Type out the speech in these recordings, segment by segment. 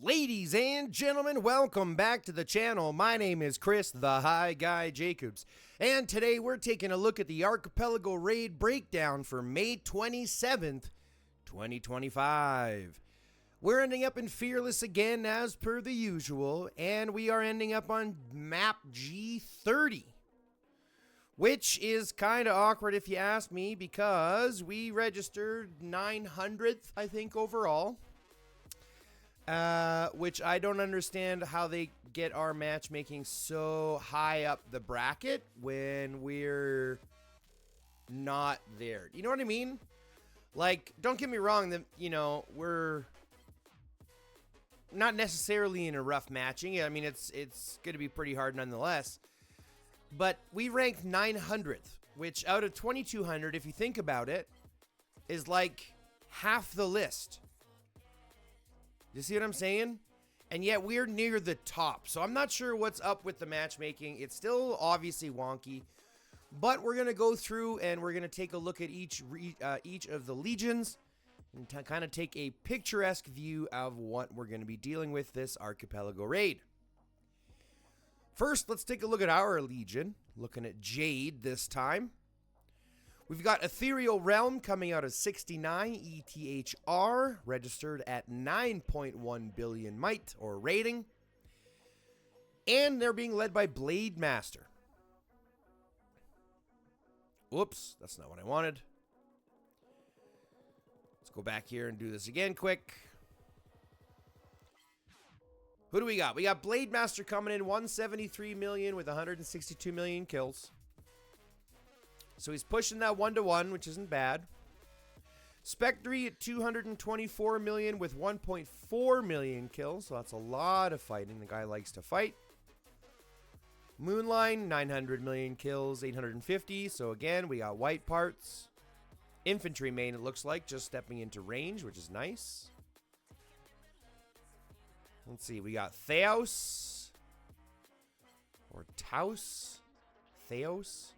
Ladies and gentlemen, welcome back to the channel. My name is Chris, the High Guy Jacobs, and today we're taking a look at the Archipelago raid breakdown for May 27th, 2025. We're ending up in Fearless again as per the usual, and we are ending up on map G30, which is kind of awkward if you ask me, because we registered 900th, I think, overall. Which I don't understand how they get our matchmaking so high up the bracket when we're not there. You know what I mean? Like, don't get me wrong, that, you know, we're not necessarily in a rough matching. I mean, it's going to be pretty hard nonetheless. But we ranked 900th, which out of 2,200, if you think about it, is like half the list. You see what I'm saying? And yet we're near the top. So I'm not sure what's up with the matchmaking. It's still obviously wonky. But we're going to go through and we're going to take a look at each of the legions and kind of take a picturesque view of what we're going to be dealing with this Archipelago raid. First, let's take a look at our legion. Looking at Jade this time. We've got Ethereal Realm coming out of 69 ETHR, registered at 9.1 billion might, or rating. And they're being led by Blade Master. Whoops, that's not what I wanted. Let's go back here and do this again quick. Who do we got? We got Blade Master coming in 173 million with 162 million kills. So he's pushing that 1-to-1, which isn't bad. Spectre at 224 million with 1.4 million kills. So that's a lot of fighting. The guy likes to fight. Moonline, 900 million kills, 850. So again, we got white parts. Infantry main, it looks like, just stepping into range, which is nice. Let's see, we got Theos. Or Taos. Theos.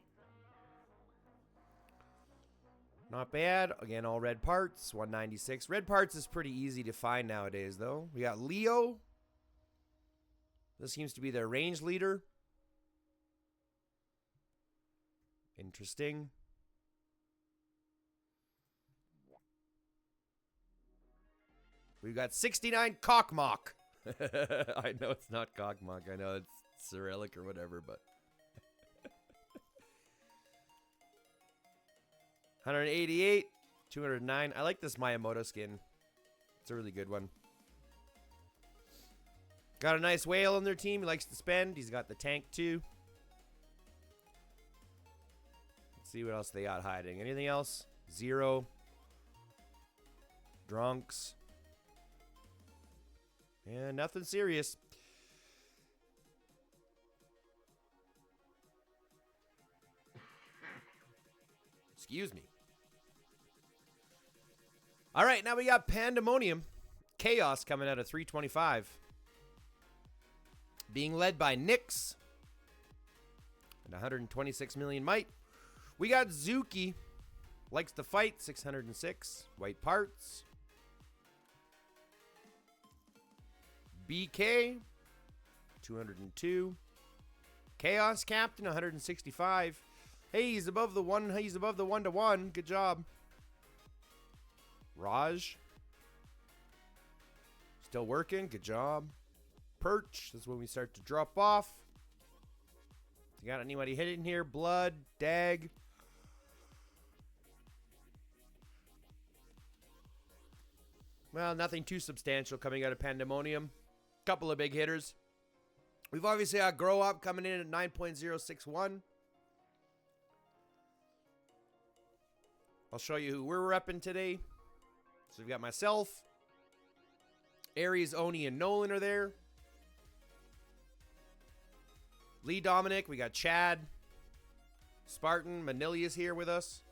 Not bad. Again, all red parts. 196. Red parts is pretty easy to find nowadays, though. We got Leo. This seems to be their range leader. Interesting. We've got 69 Cockmock. I know it's not Cockmock. I know it's Cyrillic or whatever, but... 188, 209. I like this Miyamoto skin. It's a really good one. Got a nice whale on their team. He likes to spend. He's got the tank too. Let's see what else they got hiding. Anything else? Zero. Drunks. Yeah, nothing serious. Excuse me. All right, now we got Pandemonium. Chaos coming out of 325. Being led by Nyx. And 126 million might. We got Zuki. Likes to fight. 606. White parts. BK. 202. Chaos Captain. 165. Hey, he's above the 1-to-1. Good job. Raj. Still working. Good job. Perch. This is when we start to drop off. You got anybody hidden here? Blood. Dag. Well, nothing too substantial coming out of Pandemonium. Couple of big hitters. We've obviously got Grow Up coming in at 9.061. I'll show you who we're repping today. So we've got myself, Aries, Oni, and Nolan are there. Lee Dominic, we got Chad, Spartan, Manilia's here with us.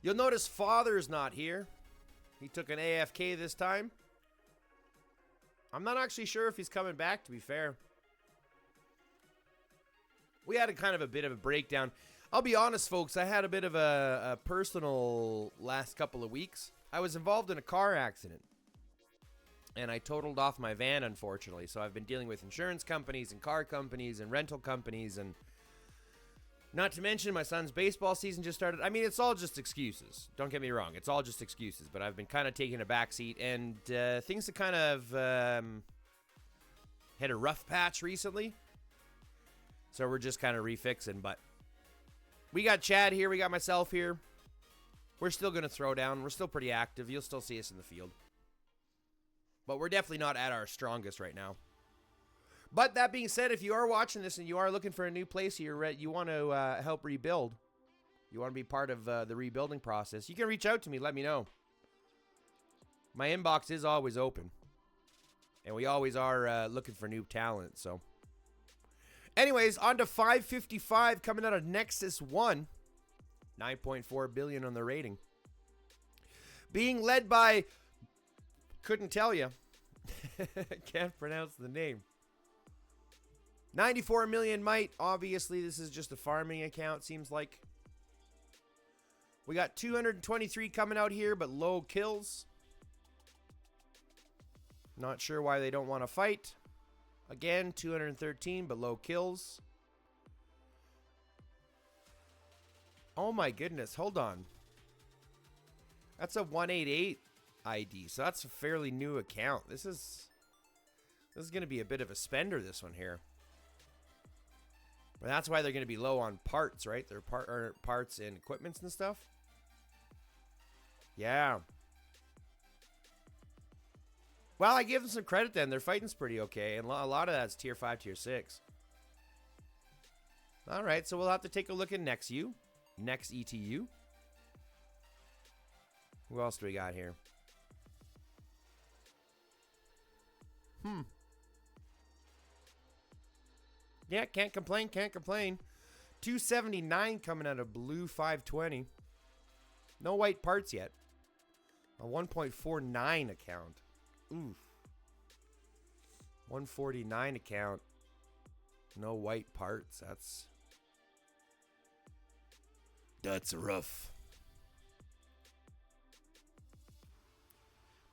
You'll notice Father's not here. He took an AFK this time. I'm not actually sure if he's coming back, to be fair. We had a kind of a bit of a breakdown. I'll be honest, folks, I had a bit of a personal last couple of weeks. I was involved in a car accident. And I totaled off my van, unfortunately. So I've been dealing with insurance companies and car companies and rental companies. And not to mention my son's baseball season just started. I mean, it's all just excuses. Don't get me wrong. It's all just excuses. But I've been kind of taking a backseat. And things have kind of had a rough patch recently. So we're just kind of refixing. But we got Chad here. We got myself here. We're still going to throw down. We're still pretty active. You'll still see us in the field. But we're definitely not at our strongest right now. But that being said, if you are watching this and you are looking for a new place, you want to help rebuild, you want to be part of the rebuilding process, you can reach out to me. Let me know. My inbox is always open. And we always are looking for new talent. So, anyways, on to 555 coming out of Nexus 1. 9.4 billion on the rating. Being led by... Couldn't tell you. Can't pronounce the name. 94 million might. Obviously, this is just a farming account, seems like. We got 223 coming out here, but low kills. Not sure why they don't want to fight. Again, 213, but low kills. Oh my goodness, hold on. That's a 188 ID, so that's a fairly new account. This is going to be a bit of a spender, this one here. But that's why they're going to be low on parts, right? Their parts and equipments and stuff. Yeah. Well, I give them some credit then. Their fighting's pretty okay, and a lot of that's tier 5, tier 6. All right, so we'll have to take a look at Next ETU. Who else do we got here? Yeah, can't complain. 279 coming out of blue 520. No white parts yet. A 1.49 account. Oof. 149 account. No white parts. That's rough.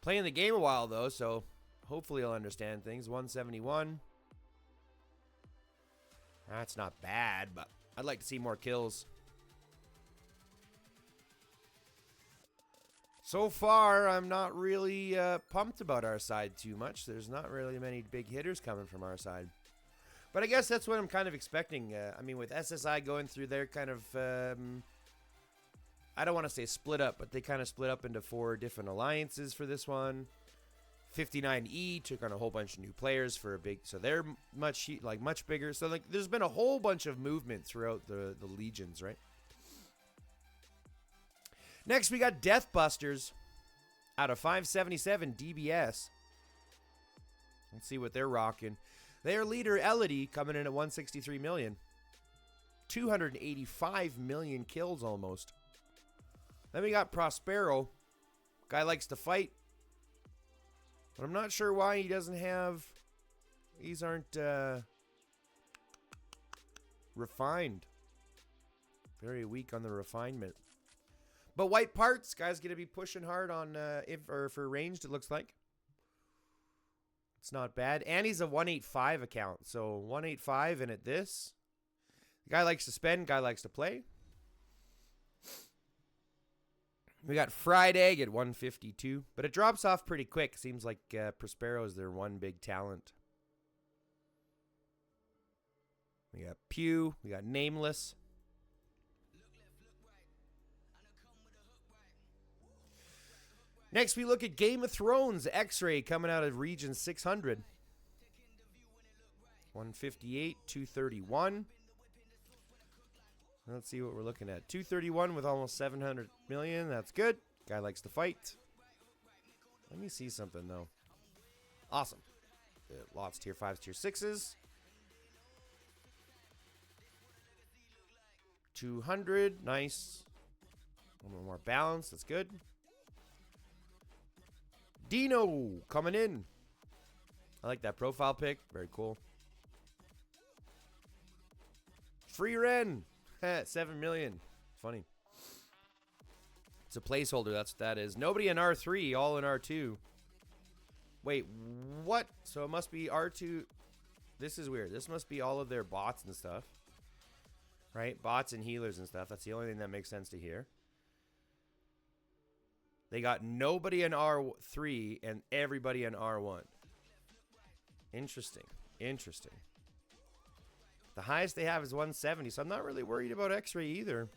Playing the game a while though, so hopefully I'll understand things. 171. That's not bad, but I'd like to see more kills. So far, I'm not really pumped about our side too much. There's not really many big hitters coming from our side. But I guess that's what I'm kind of expecting. I mean, with SSI going through their kind of... I don't want to say split up, but they kind of split up into 4 different alliances for this one. 59E took on a whole bunch of new players for a big... So they're much bigger. So like, there's been a whole bunch of movement throughout the legions, right? Next, we got Deathbusters out of 577 DBS. Let's see what they're rocking. Their leader, Elodie, coming in at 163 million. 285 million kills almost. Then we got Prospero. Guy likes to fight. But I'm not sure why he doesn't have... These aren't refined. Very weak on the refinement. But white parts, guy's going to be pushing hard on for ranged, it looks like. It's not bad. And he's a 185 account. So 185 and at this. The guy likes to spend, guy likes to play. We got Fried Egg at 152. But it drops off pretty quick. Seems like Prospero is their one big talent. We got Pew. We got Nameless. Next, we look at Game of Thrones. X-Ray coming out of Region 600. 158, 231. Let's see what we're looking at. 231 with almost 700 million. That's good. Guy likes to fight. Let me see something, though. Awesome. Lots tier 5s, tier 6s. 200. Nice. A little more balance. That's good. Dino coming in. I like that profile pic. Very cool. Free Ren. 7 million. Funny. It's a placeholder. That's what that is. Nobody in R3, all in R2. Wait, what? So it must be R2. This is weird. This must be all of their bots and stuff. Right? Bots and healers and stuff. That's the only thing that makes sense to hear. They got nobody in R3 and everybody in R1. Interesting. Interesting. The highest they have is 170, so I'm not really worried about X-ray either.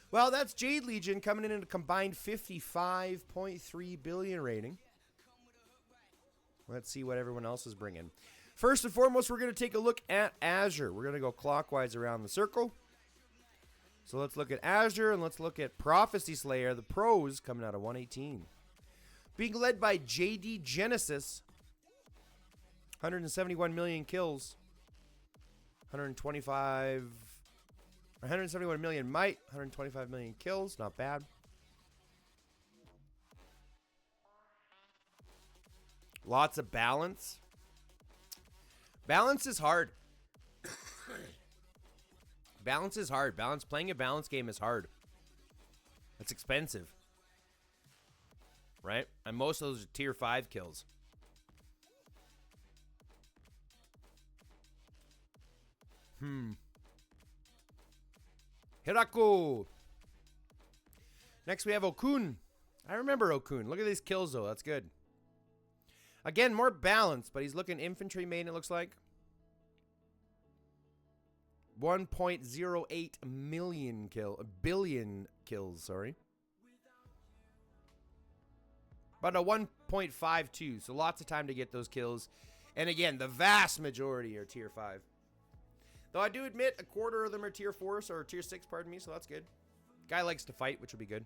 Well, that's Jade Legion coming in at a combined 55.3 billion rating. Let's see what everyone else is bringing. First and foremost, we're going to take a look at Azure. We're going to go clockwise around the circle. So let's look at Azure and let's look at Prophecy Slayer, the pros, coming out of 118. Being led by JD Genesis, 171 million kills, 171 million might, 125 million kills, not bad. Lots of balance. Balance is hard. Balance is hard. Playing a balance game is hard. It's expensive. Right? And most of those are tier 5 kills. Hiraku. Next we have Okun. I remember Okun. Look at these kills though. That's good. Again, more balanced, but he's looking infantry main, it looks like. 1.08 billion kills, sorry. But a 1.52, so lots of time to get those kills. And again, the vast majority are tier 5. Though I do admit a quarter of them are tier 4, or tier 6, pardon me, so that's good. Guy likes to fight, which will be good.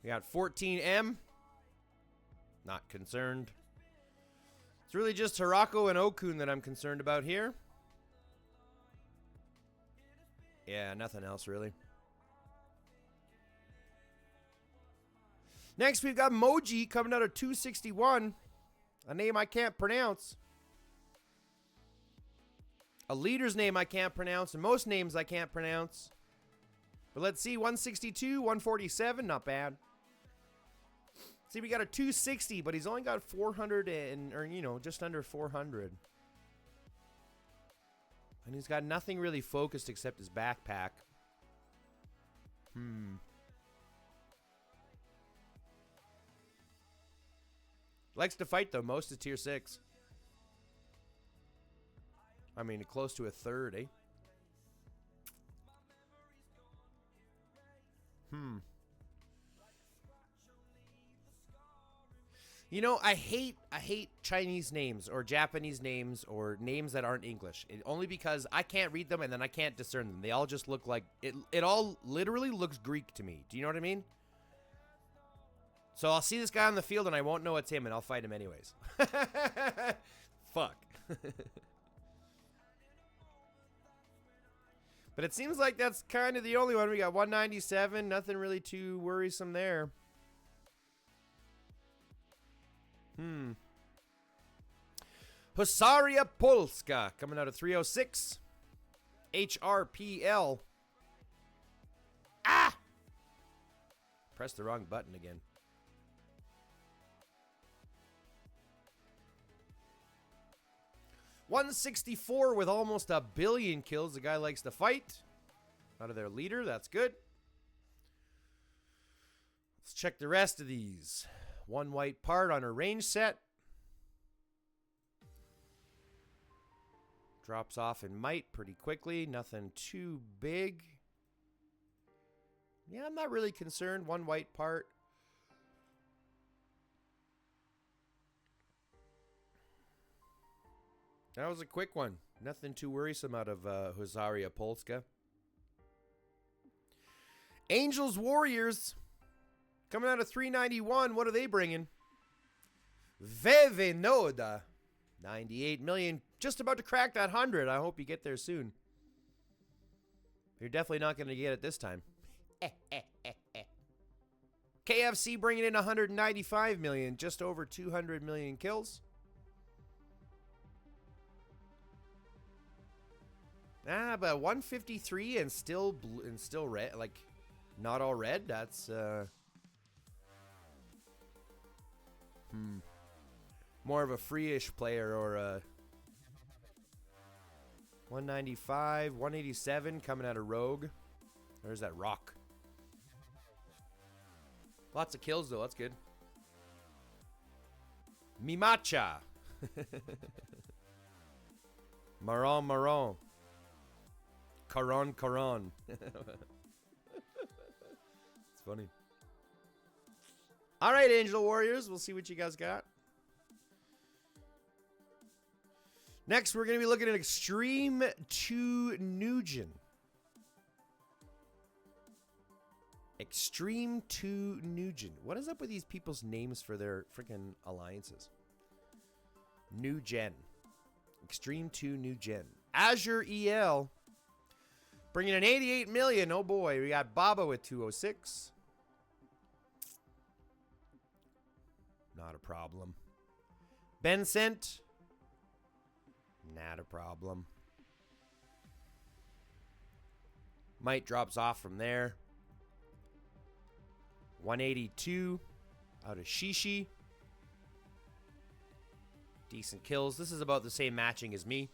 We got 14M. Not concerned. It's really just Hirako and Okun that I'm concerned about here. Yeah, nothing else really. Next, we've got Moji coming out of 261. A name I can't pronounce. A leader's name I can't pronounce, and most names I can't pronounce. But let's see, 162, 147, not bad. See, we got a 260, but he's only got 400 or just under 400. And he's got nothing really focused except his backpack. Likes to fight, though. Most is tier 6. I mean, close to a third, eh? You know, I hate Chinese names or Japanese names or names that aren't English. Only because I can't read them and then I can't discern them. They all just look like it all literally looks Greek to me. Do you know what I mean? So I'll see this guy on the field and I won't know it's him and I'll fight him anyways. Fuck. But it seems like that's kind of the only one. We got 197. Nothing really too worrisome there. Husaria Pulska coming out of 306. HRPL. Ah! Pressed the wrong button again. $164 with almost a billion kills. The guy likes to fight. Out of their leader. That's good. Let's check the rest of these. One white part on her range set. Drops off in might pretty quickly. Nothing too big. Yeah, I'm not really concerned. One white part. That was a quick one. Nothing too worrisome out of Husaria Polska. Angels Warriors. Coming out of 391. What are they bringing? Vevenoda. 98 million. Just about to crack that 100. I hope you get there soon. You're definitely not going to get it this time. KFC bringing in 195 million. Just over 200 million kills. Ah, but 153 and still blue and still red, like not all red. That's more of a free-ish player or a 195, 187 coming out of Rogue. There's that rock. Lots of kills though. That's good. Mimacha. Marron. Caron. It's funny. All right, Angel Warriors. We'll see what you guys got. Next, we're going to be looking at Extreme 2 Nugent. Extreme 2 Nugent. What is up with these people's names for their freaking alliances? New Gen. Extreme 2 New Gen. Azure EL. Bringing in 88 million. Oh boy. We got Baba with 206. Not a problem. Bencent. Not a problem. Might drops off from there. 182 out of Shishi. Decent kills. This is about the same matching as me.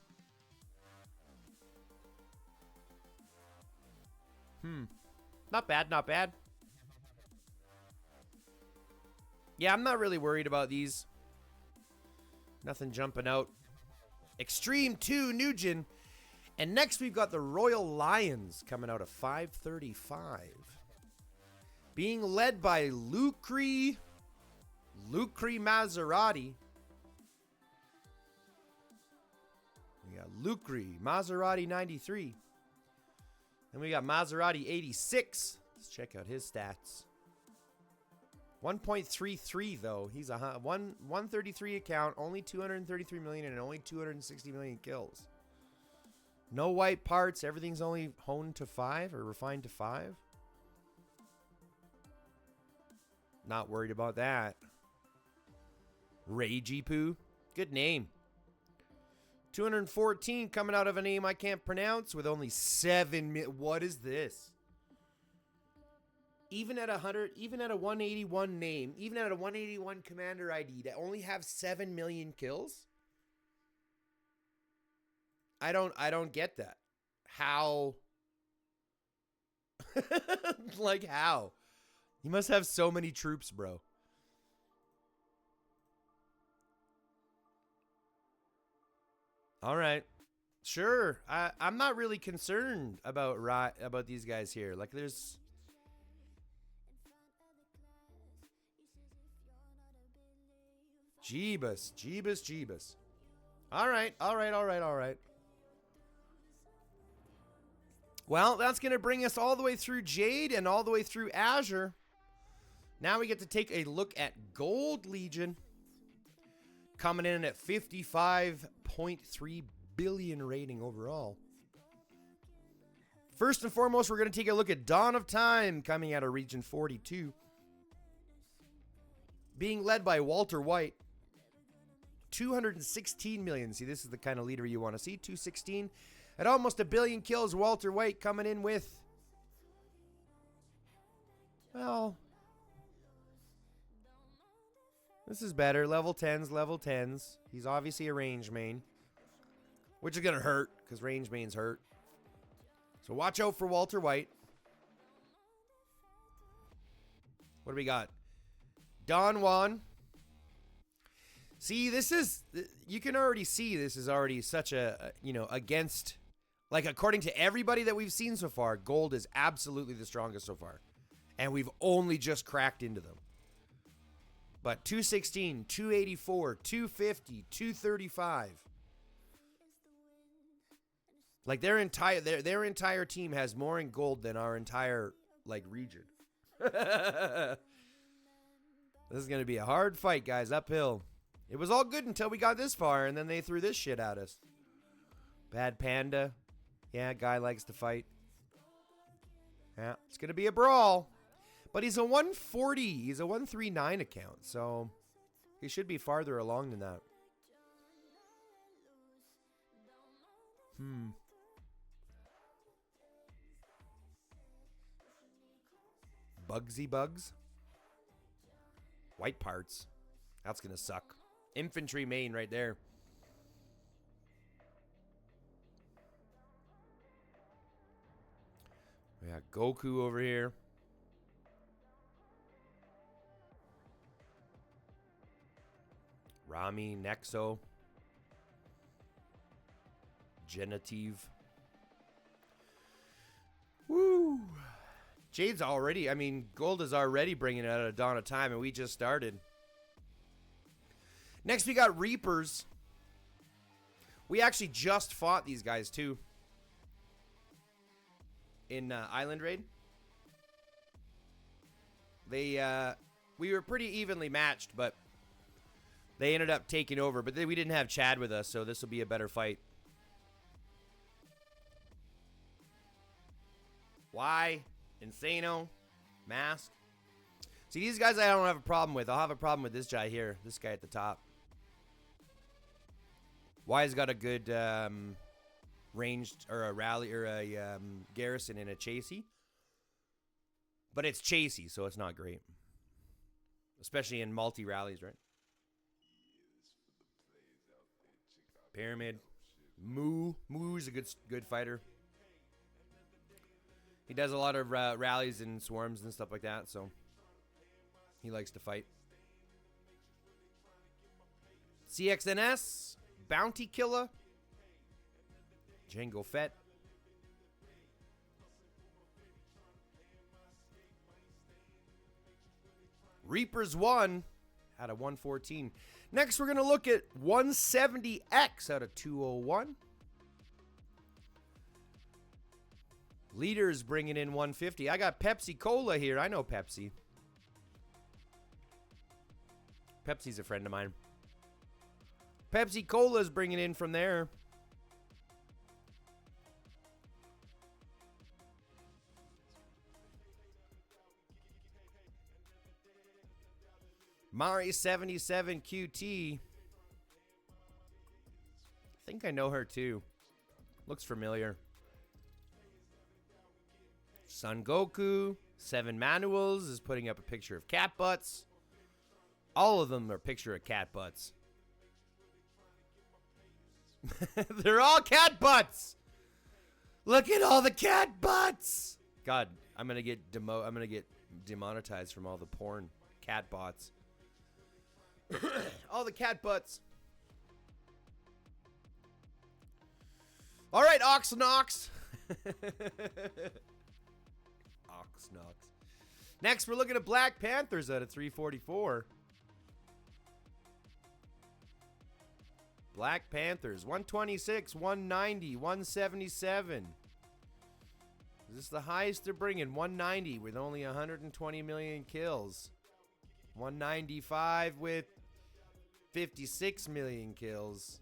Not bad, not bad. Yeah, I'm not really worried about these. Nothing jumping out. Extreme 2 Nugent. And next we've got the Royal Lions coming out of 535. Being led by Lucre Maserati. We got Lucre Maserati 93. And we got Maserati 86. Let's check out his stats. 1.33 though. He's a 133 account, only 233 million and only 260 million kills. No white parts. Everything's only honed to 5 or refined to 5. Not worried about that. Ragey Poo. Good name. 214 coming out of a name I can't pronounce with only 7 What is this? Even at 100, even at a 181 name, even at a 181 commander ID that only have 7 million kills? I don't get that. How? Like how? You must have so many troops, bro. All right. Sure. I'm not really concerned about these guys here. Like there's Jeebus. All right. Well, that's going to bring us all the way through Jade and all the way through Azure. Now we get to take a look at Gold Legion. Coming in at 55.3 billion rating overall. First and foremost, we're going to take a look at Dawn of Time coming out of Region 42. Being led by Walter White. 216 million. See, this is the kind of leader you want to see. 216. At almost 1 billion kills, Walter White coming in with... Well... This is better. Level 10s. He's obviously a range main. Which is going to hurt, because range mains hurt. So watch out for Walter White. What do we got? Don Juan. See, this is... You can already see this is already such a, against... Like, according to everybody that we've seen so far, gold is absolutely the strongest so far. And we've only just cracked into them. But 216, 284, 250, 235. Like their entire team has more in gold than our entire region. This is going to be a hard fight, guys, uphill. It was all good until we got this far and then they threw this shit at us. Bad Panda. Yeah, guy likes to fight. Yeah, it's going to be a brawl. But he's a 140. He's a 139 account. So he should be farther along than that. Bugsy bugs. White parts. That's going to suck. Infantry main right there. We got Goku over here. Rami, Nexo. Genitive. Woo! Jade's already, I mean, Gold is already bringing it out at Dawn of Time, and we just started. Next, we got Reapers. We actually just fought these guys, too. In Island Raid. We were pretty evenly matched, but they ended up taking over. But we didn't have Chad with us, so this will be a better fight. Why? Insano. Mask. See, these guys I don't have a problem with. I'll have a problem with this guy here. This guy at the top. Y's got a good ranged or a rally or a garrison and a chasey. But it's chasey, so it's not great. Especially in multi-rallies, right? Pyramid. Moo's a good fighter. He does a lot of rallies and swarms and stuff like that, so he likes to fight. CXNS, Bounty Killer, Jango Fett. Reapers 1 out of 114. Next, we're going to look at 170X out of 201. Leaders bringing in 150. I got Pepsi Cola here. I know Pepsi. Pepsi's a friend of mine. Pepsi Cola's bringing in from there. Mari 77 QT. I think I know her too. Looks familiar. Son Goku, 7 Manuals is putting up a picture of cat butts. All of them are a picture of cat butts. They're all cat butts. Look at all the cat butts. God, I'm gonna get demonetized from all the porn cat bots. All the cat butts. All right, Oxnox. Oxnox. Next, we're looking at Black Panthers out of 344. Black Panthers, 126, 190, 177. Is this the highest they're bringing? 190 with only 120 million kills. 195 with 56 million kills.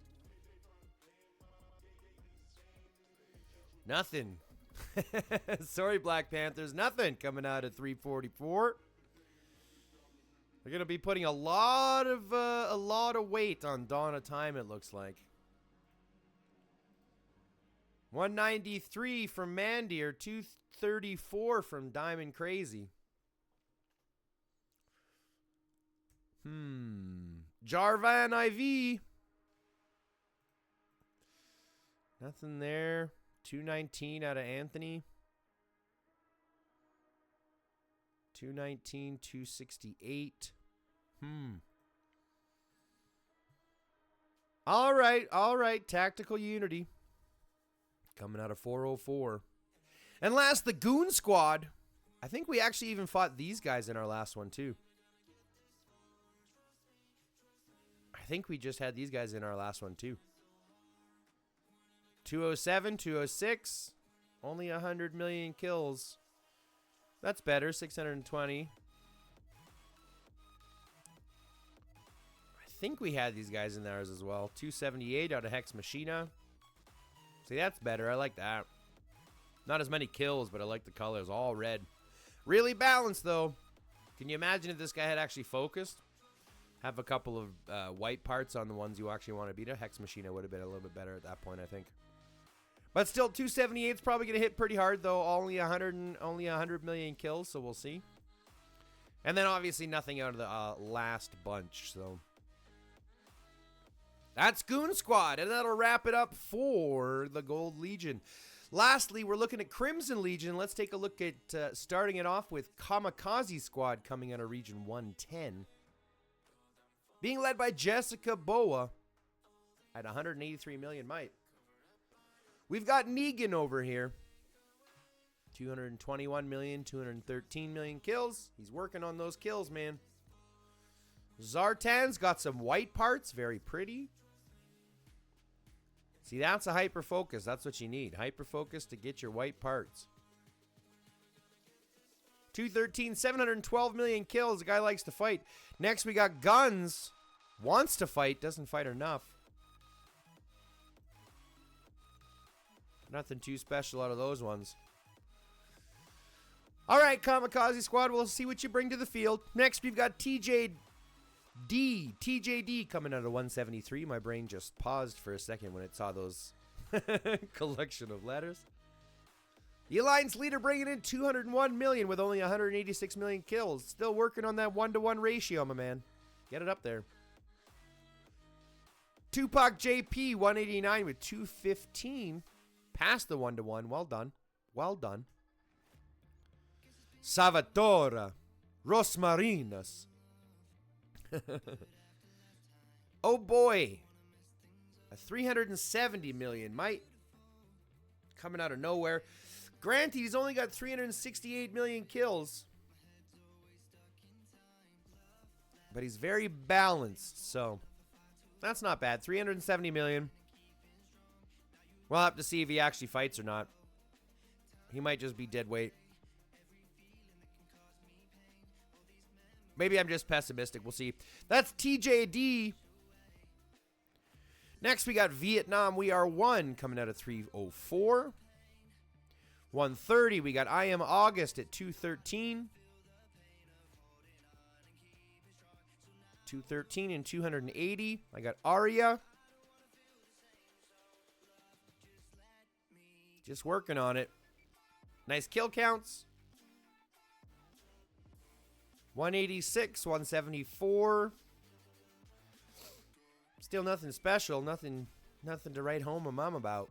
Nothing. Sorry, Black Panthers. Nothing coming out of 344. They're gonna be putting a lot of weight on Dawn of Time. It looks like 193 from Mandy or 234 from Diamond Crazy. Jarvan IV. Nothing there. 219 out of Anthony. 219, 268. All right. Tactical Unity. Coming out of 404. And last, the Goon Squad. I think we actually even fought these guys in our last one, too. I think we just had these guys in our last one, too. 207, 206. Only 100 million kills. That's better. 620. I think we had these guys in theirs as well. 278 out of Hex Machina. See, that's better. I like that. Not as many kills, but I like the colors. All red. Really balanced, though. Can you imagine if this guy had actually focused? Have a couple of white parts on the ones you actually want to beat. A Hex Machina would have been a little bit better at that point, I think. But still, 278 is probably going to hit pretty hard, though. Only 100 million kills, so we'll see. And then obviously nothing out of the last bunch. So that's Goon Squad. And that'll wrap it up for the Gold Legion. Lastly, we're looking at Crimson Legion. Let's take a look at starting it off with Kamikaze Squad coming out of Region 110. Being led by Jessica Boa at 183 million might. We've got Negan over here. 221 million, 213 million kills. He's working on those kills, man. Zartan's got some white parts. Very pretty. See, that's a hyper focus. That's what you need. Hyper focus to get your white parts. 213, 712 million kills. The guy likes to fight. Next, we got Guns. Wants to fight. Doesn't fight enough. Nothing too special out of those ones. All right, Kamikaze Squad. We'll see what you bring to the field. Next, we've got TJD. TJD coming out of 173. My brain just paused for a second when it saw those collection of letters. The Alliance leader bringing in 201 million with only 186 million kills. Still working on that 1-to-1 ratio, my man. Get it up there. Tupac JP 189 with 215. Past the 1-to-1. Well done. Well done. Salvatore Rosmarinas. Oh boy. A 370 million might. Coming out of nowhere. Granted, he's only got 368 million kills. But he's very balanced, so that's not bad. 370 million. We'll have to see if he actually fights or not. He might just be dead weight. Maybe I'm just pessimistic. We'll see. That's TJD. Next, we got Vietnam. We are one coming out of 304. 130. We got I Am August at 213. 213 and 280. I got Aria. Just working on it. Nice kill counts. 186, 174. Still nothing special. Nothing to write home a mom about.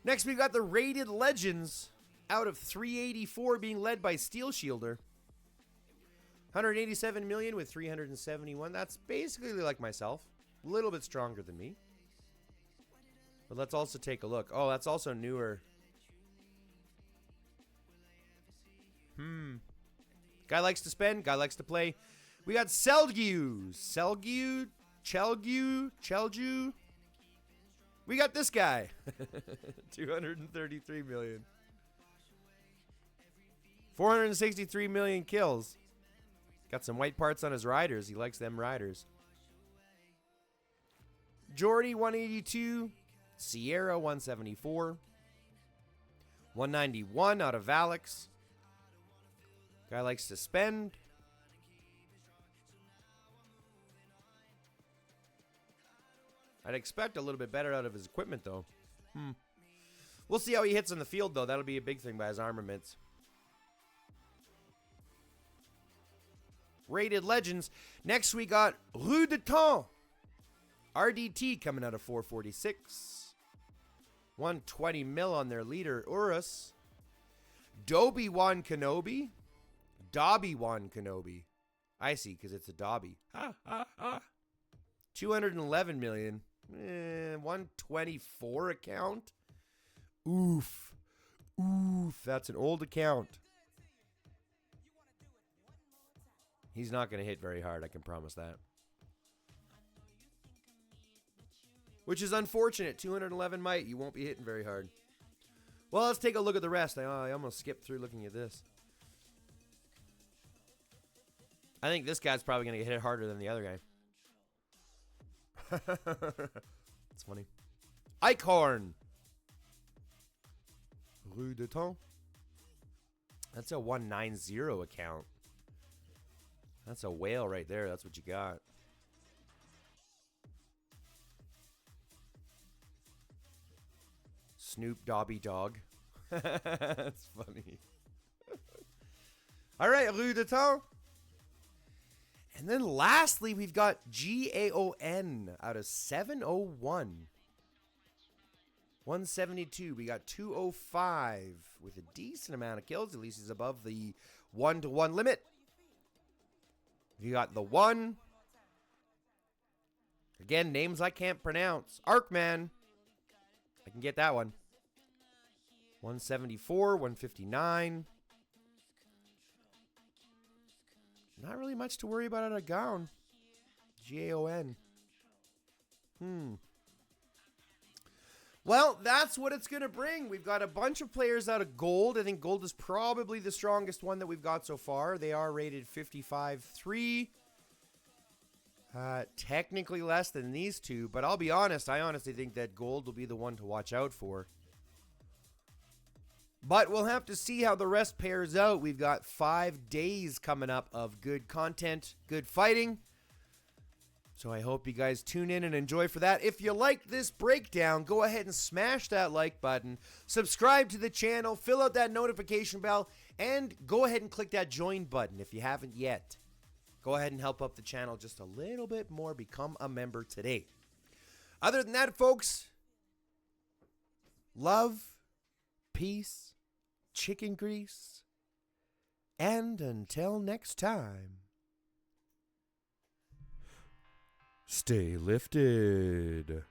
Next, we got the Rated Legends out of 384 being led by Steel Shielder. 187 million with 371. That's basically like myself. A little bit stronger than me. But let's also take a look. Oh, that's also newer. Guy likes to spend. Guy likes to play. We got Chelju. We got this guy. 233 million. 463 million kills. Got some white parts on his riders. He likes them riders. Jordy 182. Sierra 174. 191 out of Alex. Guy likes to spend. I'd expect a little bit better out of his equipment, though. We'll see how he hits on the field, though. That'll be a big thing by his armaments. Rated Legends. Next, we got Rue de Temps. RDT coming out of 446. 120 mil on their leader, Urus. Dobi-Wan Kenobi. Dobby-Wan Kenobi. I see, because it's a Dobby. 211 million. 124 account. Oof. That's an old account. He's not going to hit very hard, I can promise that. Which is unfortunate. 211 might. You won't be hitting very hard. Well, let's take a look at the rest. I almost skipped through looking at this. I think this guy's probably going to get hit harder than the other guy. It's funny. Eichhorn. Rue de Temps. That's a 190 account. That's a whale right there. That's what you got. Snoop Dobby Dog. That's funny. All right, Rue de Temps. And then lastly, we've got GAON out of 701. 172. We got 205 with a decent amount of kills. At least he's above the 1-to-1 limit. You got the 1. Again, names I can't pronounce. Arkman. I can get that one. 174, 159. Not really much to worry about out of Gaon. GAON. Well, that's what it's going to bring. We've got a bunch of players out of gold. I think gold is probably the strongest one that we've got so far. They are rated 55-3. Technically less than these two, but I'll be honest. I honestly think that gold will be the one to watch out for. But we'll have to see how the rest pairs out. We've got 5 days coming up of good content, good fighting. So I hope you guys tune in and enjoy for that. If you like this breakdown, go ahead and smash that like button. Subscribe to the channel, fill out that notification bell, and go ahead and click that join button if you haven't yet. Go ahead and help up the channel just a little bit more. Become a member today. Other than that, folks, love, peace, chicken grease, and until next time, stay lifted.